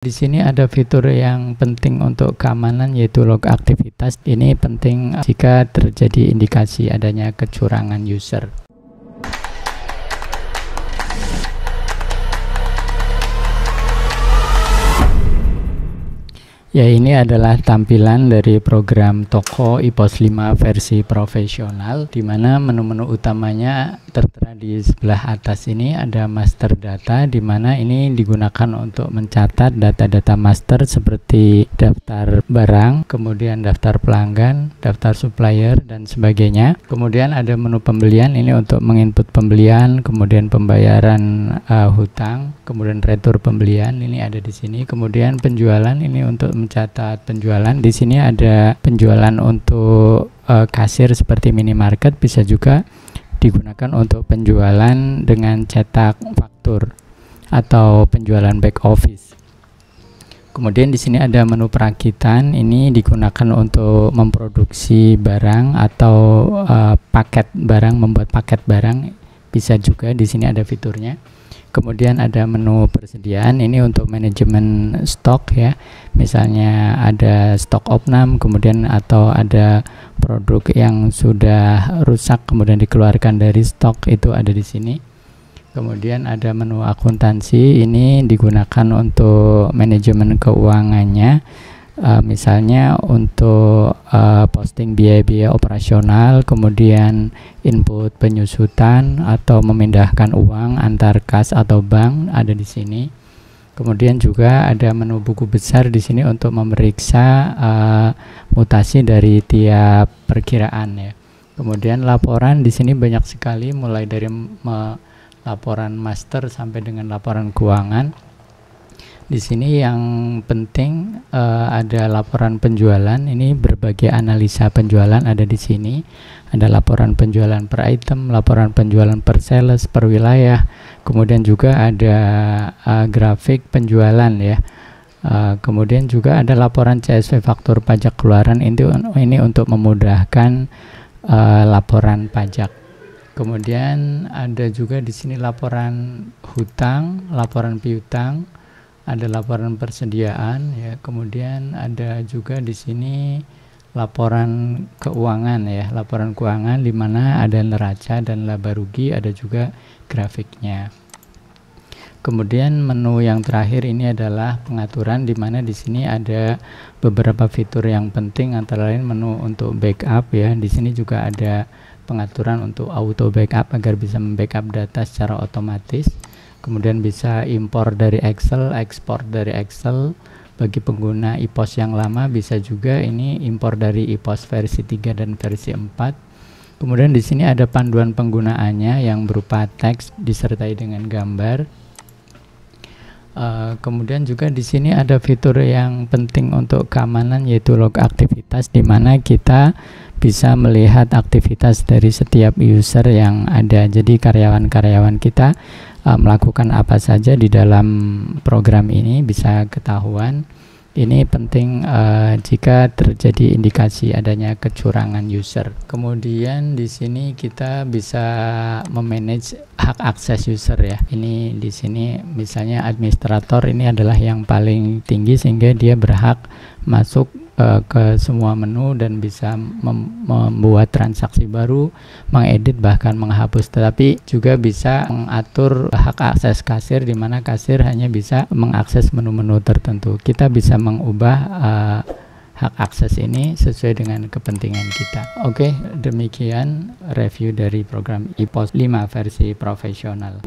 Di sini ada fitur yang penting untuk keamanan, yaitu log aktivitas. Ini penting jika terjadi indikasi adanya kecurangan user. Ya, ini adalah tampilan dari program toko IPOS 5 versi profesional, di mana menu-menu utamanya tertera di sebelah atas. Ini ada master data, di mana ini digunakan untuk mencatat data-data master seperti daftar barang, kemudian daftar pelanggan, daftar supplier, dan sebagainya. Kemudian ada menu pembelian, ini untuk menginput pembelian, kemudian pembayaran hutang, kemudian retur pembelian, ini ada di sini. Kemudian penjualan, ini untuk mencatat penjualan. Di sini ada penjualan untuk kasir seperti minimarket, bisa juga digunakan untuk penjualan dengan cetak faktur atau penjualan back office. Kemudian di sini ada menu perakitan, ini digunakan untuk memproduksi barang atau paket barang, membuat paket barang, bisa juga di sini ada fiturnya. Kemudian ada menu persediaan, ini untuk manajemen stok ya, misalnya ada stok opnam, kemudian atau ada produk yang sudah rusak kemudian dikeluarkan dari stok, itu ada di sini. Kemudian ada menu akuntansi, ini digunakan untuk manajemen keuangannya, misalnya untuk posting biaya-biaya operasional, kemudian input penyusutan atau memindahkan uang antar kas atau bank, ada di sini. Kemudian juga ada menu buku besar di sini untuk memeriksa mutasi dari tiap perkiraan ya. Kemudian laporan di sini banyak sekali, mulai dari laporan master sampai dengan laporan keuangan. Di sini yang penting ada laporan penjualan, ini berbagai analisa penjualan ada di sini. Ada laporan penjualan per item, laporan penjualan per sales, per wilayah. Kemudian juga ada grafik penjualan ya. Kemudian juga ada laporan CSV faktur pajak keluaran, ini untuk memudahkan laporan pajak. Kemudian ada juga di sini laporan hutang, laporan piutang, ada laporan persediaan ya. Kemudian ada juga di sini laporan keuangan ya, laporan keuangan di mana ada neraca dan laba rugi, ada juga grafiknya. Kemudian menu yang terakhir ini adalah pengaturan, di mana di sini ada beberapa fitur yang penting, antara lain menu untuk backup ya. Di sini juga ada pengaturan untuk auto backup agar bisa membackup data secara otomatis. Kemudian bisa impor dari Excel, ekspor dari Excel. Bagi pengguna IPOS yang lama bisa juga ini impor dari IPOS versi 3 dan versi 4. Kemudian di sini ada panduan penggunaannya yang berupa teks disertai dengan gambar. Kemudian juga di sini ada fitur yang penting untuk keamanan, yaitu log aktivitas, di mana kita bisa melihat aktivitas dari setiap user yang ada. Jadi karyawan-karyawan kita melakukan apa saja di dalam program ini bisa ketahuan. Ini penting jika terjadi indikasi adanya kecurangan user. Kemudian di sini kita bisa memanage hak akses user ya. Ini di sini misalnya administrator ini adalah yang paling tinggi, sehingga dia berhak masuk ke semua menu dan bisa membuat transaksi baru, mengedit, bahkan menghapus. Tetapi juga bisa mengatur hak akses kasir, di mana kasir hanya bisa mengakses menu-menu tertentu. Kita bisa mengubah hak akses ini sesuai dengan kepentingan kita. Oke, demikian review dari program IPOS 5 versi profesional.